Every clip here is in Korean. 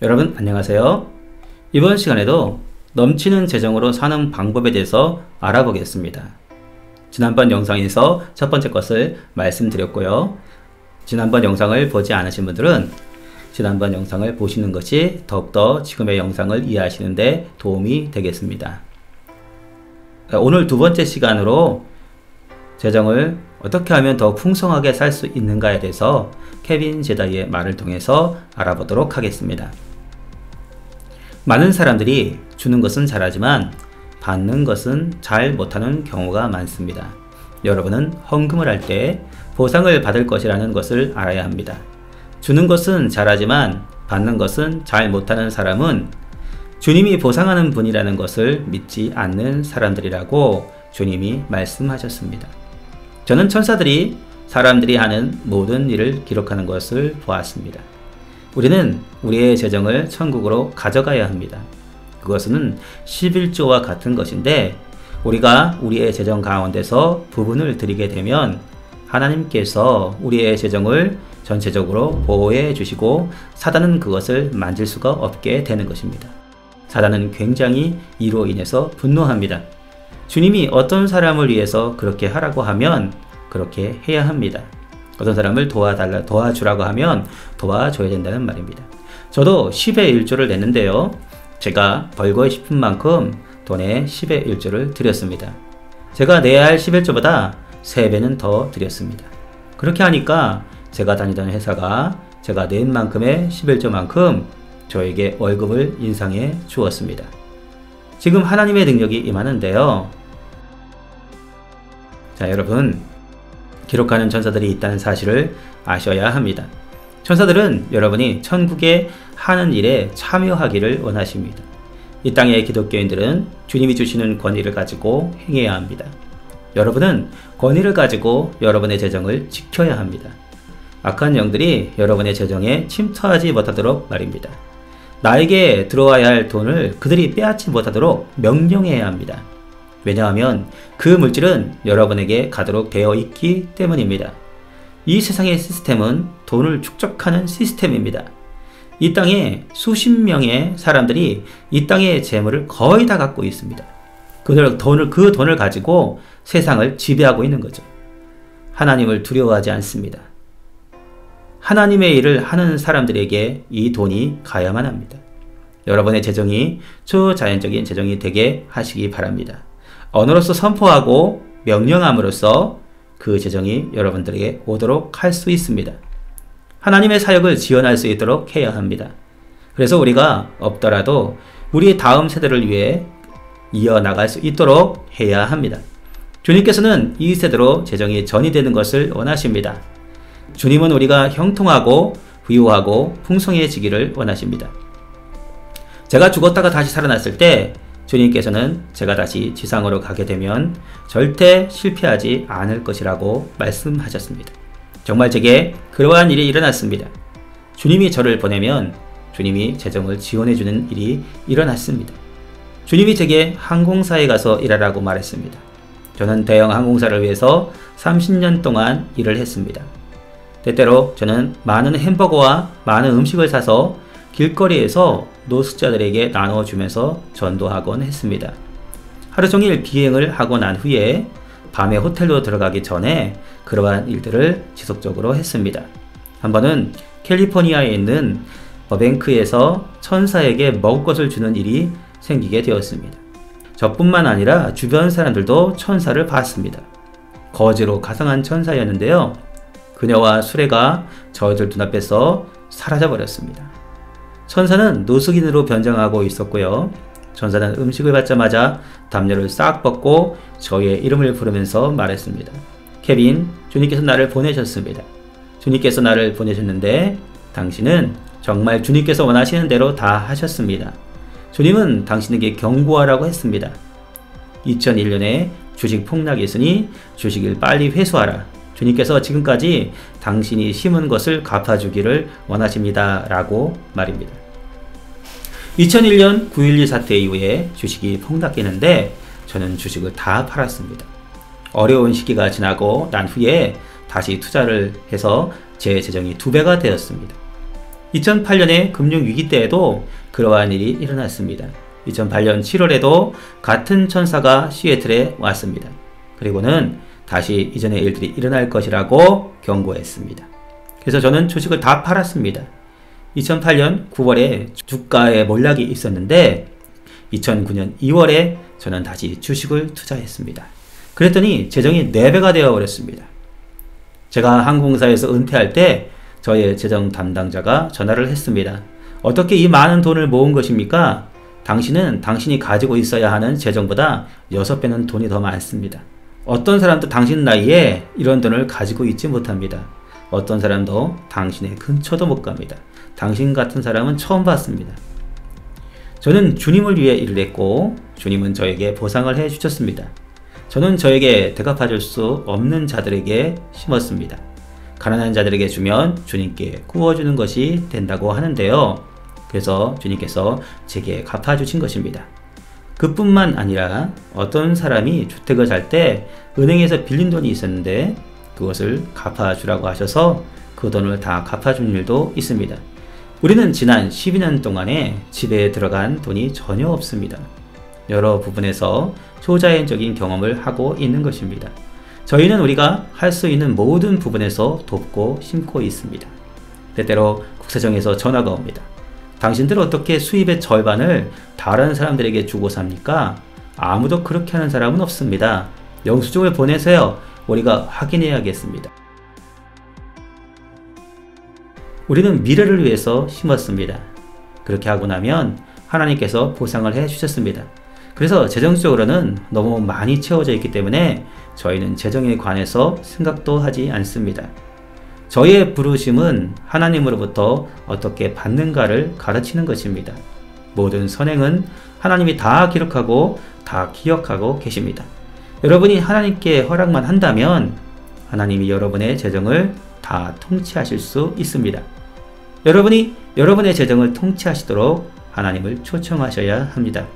여러분 안녕하세요. 이번 시간에도 넘치는 재정으로 사는 방법에 대해서 알아보겠습니다. 지난번 영상에서 첫 번째 것을 말씀드렸고요. 지난번 영상을 보지 않으신 분들은 지난번 영상을 보시는 것이 더욱더 지금의 영상을 이해하시는 데 도움이 되겠습니다. 오늘 두 번째 시간으로 재정을 어떻게 하면 더 풍성하게 살 수 있는가에 대해서 케빈 제다이의 말을 통해서 알아보도록 하겠습니다. 많은 사람들이 주는 것은 잘하지만 받는 것은 잘 못하는 경우가 많습니다. 여러분은 헌금을 할 때 보상을 받을 것이라는 것을 알아야 합니다. 주는 것은 잘하지만 받는 것은 잘 못하는 사람은 주님이 보상하는 분이라는 것을 믿지 않는 사람들이라고 주님이 말씀하셨습니다. 저는 천사들이 사람들이 하는 모든 일을 기록하는 것을 보았습니다. 우리는 우리의 재정을 천국으로 가져가야 합니다. 그것은 11조와 같은 것인데 우리가 우리의 재정 가운데서 부분을 드리게 되면 하나님께서 우리의 재정을 전체적으로 보호해 주시고 사단은 그것을 만질 수가 없게 되는 것입니다. 사단은 굉장히 이로 인해서 분노합니다. 주님이 어떤 사람을 위해서 그렇게 하라고 하면 그렇게 해야 합니다. 어떤 사람을 도와주라고 하면 도와줘야 된다는 말입니다. 저도 10의 1조를 냈는데요. 제가 벌고 싶은 만큼 돈의 10의 1조를 드렸습니다. 제가 내야 할 11조보다 3배는 더 드렸습니다. 그렇게 하니까 제가 다니던 회사가 제가 낸 만큼의 11조만큼 저에게 월급을 인상해 주었습니다. 지금 하나님의 능력이 임하는데요. 자, 여러분, 기록하는 천사들이 있다는 사실을 아셔야 합니다. 천사들은 여러분이 천국에 하는 일에 참여하기를 원하십니다. 이 땅의 기독교인들은 주님이 주시는 권위를 가지고 행해야 합니다. 여러분은 권위를 가지고 여러분의 재정을 지켜야 합니다. 악한 영들이 여러분의 재정에 침투하지 못하도록 말입니다. 나에게 들어와야 할 돈을 그들이 빼앗지 못하도록 명령해야 합니다. 왜냐하면 그 물질은 여러분에게 가도록 되어 있기 때문입니다. 이 세상의 시스템은 돈을 축적하는 시스템입니다. 이 땅에 수십 명의 사람들이 이 땅의 재물을 거의 다 갖고 있습니다. 그 돈을 가지고 세상을 지배하고 있는 거죠. 하나님을 두려워하지 않습니다. 하나님의 일을 하는 사람들에게 이 돈이 가야만 합니다. 여러분의 재정이 초자연적인 재정이 되게 하시기 바랍니다. 언어로서 선포하고 명령함으로써 그 재정이 여러분들에게 오도록 할 수 있습니다. 하나님의 사역을 지원할 수 있도록 해야 합니다. 그래서 우리가 없더라도 우리의 다음 세대를 위해 이어나갈 수 있도록 해야 합니다. 주님께서는 이 세대로 재정이 전이되는 것을 원하십니다. 주님은 우리가 형통하고 부유하고 풍성해지기를 원하십니다. 제가 죽었다가 다시 살아났을 때 주님께서는 제가 다시 지상으로 가게 되면 절대 실패하지 않을 것이라고 말씀하셨습니다. 정말 제게 그러한 일이 일어났습니다. 주님이 저를 보내면 주님이 재정을 지원해주는 일이 일어났습니다. 주님이 제게 항공사에 가서 일하라고 말했습니다. 저는 대형 항공사를 위해서 30년 동안 일을 했습니다. 때때로 저는 많은 햄버거와 많은 음식을 사서 길거리에서 노숙자들에게 나눠주면서 전도하곤 했습니다. 하루 종일 비행을 하고 난 후에 밤에 호텔로 들어가기 전에 그러한 일들을 지속적으로 했습니다. 한 번은 캘리포니아에 있는 버뱅크에서 천사에게 먹을 것을 주는 일이 생기게 되었습니다. 저뿐만 아니라 주변 사람들도 천사를 봤습니다. 거지로 가상한 천사였는데요. 그녀와 수레가 저희들 눈앞에서 사라져버렸습니다. 천사는 노숙인으로 변장하고 있었고요. 천사는 음식을 받자마자 담요를 싹 벗고 저희의 이름을 부르면서 말했습니다. 케빈, 주님께서 나를 보내셨습니다. 주님께서 나를 보내셨는데 당신은 정말 주님께서 원하시는 대로 다 하셨습니다. 주님은 당신에게 경고하라고 했습니다. 2001년에 주식 폭락이 있으니 주식을 빨리 회수하라. 주님께서 지금까지 당신이 심은 것을 갚아주기를 원하십니다. 라고 말입니다. 2001년 9.12 사태 이후에 주식이 폭락했는데 저는 주식을 다 팔았습니다. 어려운 시기가 지나고 난 후에 다시 투자를 해서 제 재정이 2배가 되었습니다. 2008년의 금융위기 때에도 그러한 일이 일어났습니다. 2008년 7월에도 같은 천사가 시애틀에 왔습니다. 그리고는 다시 이전의 일들이 일어날 것이라고 경고했습니다. 그래서 저는 주식을 다 팔았습니다. 2008년 9월에 주가에 몰락이 있었는데 2009년 2월에 저는 다시 주식을 투자했습니다. 그랬더니 재정이 4배가 되어버렸습니다. 제가 항공사에서 은퇴할 때 저의 재정 담당자가 전화를 했습니다. 어떻게 이 많은 돈을 모은 것입니까? 당신은 당신이 가지고 있어야 하는 재정보다 6배는 돈이 더 많습니다. 어떤 사람도 당신 나이에 이런 돈을 가지고 있지 못합니다. 어떤 사람도 당신의 근처도 못 갑니다. 당신 같은 사람은 처음 봤습니다. 저는 주님을 위해 일을 했고 주님은 저에게 보상을 해 주셨습니다. 저는 저에게 대갚아줄 수 없는 자들에게 심었습니다. 가난한 자들에게 주면 주님께 구워주는 것이 된다고 하는데요. 그래서 주님께서 제게 갚아주신 것입니다. 그뿐만 아니라 어떤 사람이 주택을 살 때 은행에서 빌린 돈이 있었는데 그것을 갚아주라고 하셔서 그 돈을 다 갚아준 일도 있습니다. 우리는 지난 12년 동안에 집에 들어간 돈이 전혀 없습니다. 여러 부분에서 초자연적인 경험을 하고 있는 것입니다. 저희는 우리가 할 수 있는 모든 부분에서 돕고 심고 있습니다. 때때로 국세청에서 전화가 옵니다. 당신들 어떻게 수입의 절반을 다른 사람들에게 주고 삽니까? 아무도 그렇게 하는 사람은 없습니다. 영수증을 보내세요. 우리가 확인해야겠습니다. 우리는 미래를 위해서 심었습니다. 그렇게 하고 나면 하나님께서 보상을 해 주셨습니다. 그래서 재정적으로는 너무 많이 채워져 있기 때문에 저희는 재정에 관해서 생각도 하지 않습니다. 저희의 부르심은 하나님으로부터 어떻게 받는가를 가르치는 것입니다. 모든 선행은 하나님이 다 기록하고 다 기억하고 계십니다. 여러분이 하나님께 허락만 한다면 하나님이 여러분의 재정을 다 통치하실 수 있습니다. 여러분이 여러분의 재정을 통치하시도록 하나님을 초청하셔야 합니다.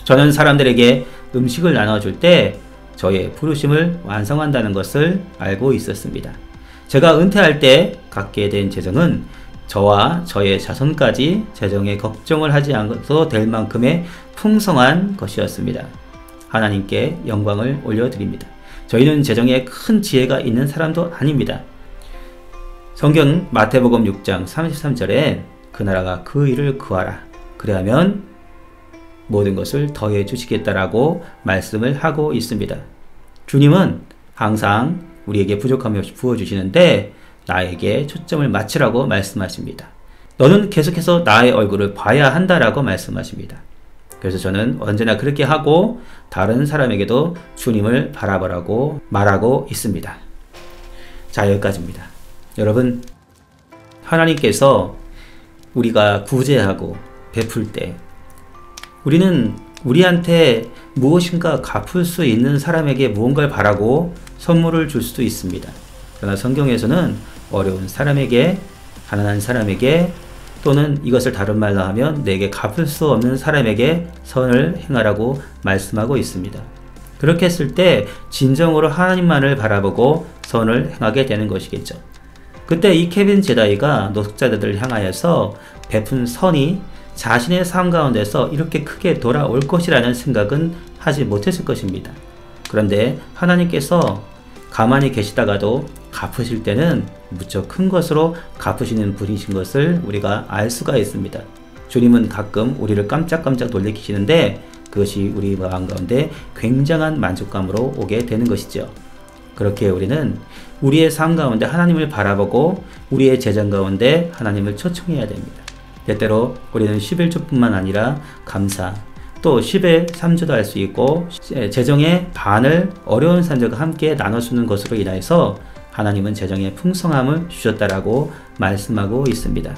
저는 사람들에게 음식을 나눠줄 때 저의 부르심을 완성한다는 것을 알고 있었습니다. 제가 은퇴할 때 갖게 된 재정은 저와 저의 자손까지 재정에 걱정을 하지 않아도 될 만큼의 풍성한 것이었습니다. 하나님께 영광을 올려드립니다. 저희는 재정에 큰 지혜가 있는 사람도 아닙니다. 성경 마태복음 6장 33절에 그 나라가 그 일을 구하라. 그리하면 모든 것을 더해 주시겠다라고 말씀을 하고 있습니다. 주님은 항상 우리에게 부족함이 없이 부어주시는데 나에게 초점을 맞추라고 말씀하십니다. 너는 계속해서 나의 얼굴을 봐야 한다라고 말씀하십니다. 그래서 저는 언제나 그렇게 하고 다른 사람에게도 주님을 바라보라고 말하고 있습니다. 자, 여기까지입니다. 여러분, 하나님께서 우리가 구제하고 베풀 때 우리는 우리한테 무엇인가 갚을 수 있는 사람에게 무언가를 바라고 선물을 줄 수도 있습니다. 그러나 성경에서는 어려운 사람에게, 가난한 사람에게, 또는 이것을 다른 말로 하면 내게 갚을 수 없는 사람에게 선을 행하라고 말씀하고 있습니다. 그렇게 했을 때 진정으로 하나님만을 바라보고 선을 행하게 되는 것이겠죠. 그때 이 케빈 제다이가 노숙자들을 향하여서 베푼 선이 자신의 삶 가운데서 이렇게 크게 돌아올 것이라는 생각은 하지 못했을 것입니다. 그런데 하나님께서 가만히 계시다가도 갚으실 때는 무척 큰 것으로 갚으시는 분이신 것을 우리가 알 수가 있습니다. 주님은 가끔 우리를 깜짝깜짝 놀래키시는데 그것이 우리 마음 가운데 굉장한 만족감으로 오게 되는 것이죠. 그렇게 우리는 우리의 삶 가운데 하나님을 바라보고 우리의 재정 가운데 하나님을 초청해야 됩니다. 때때로 우리는 11조뿐만 아니라 감사, 또 10의 3조도 할 수 있고 재정의 반을 어려운 사람들과 함께 나눠주는 것으로 인하여서 하나님은 재정의 풍성함을 주셨다라고 말씀하고 있습니다.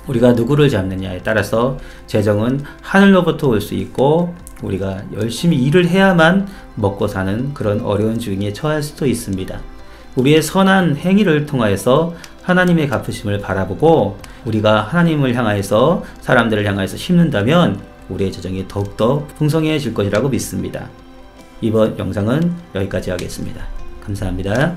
우리가 누구를 잡느냐에 따라서 재정은 하늘로부터 올 수 있고 우리가 열심히 일을 해야만 먹고 사는 그런 어려운 중에 처할 수도 있습니다. 우리의 선한 행위를 통하여서 하나님의 갚으심을 바라보고 우리가 하나님을 향하여서 사람들을 향하여서 심는다면 우리의 재정이 더욱더 풍성해질 것이라고 믿습니다. 이번 영상은 여기까지 하겠습니다. 감사합니다.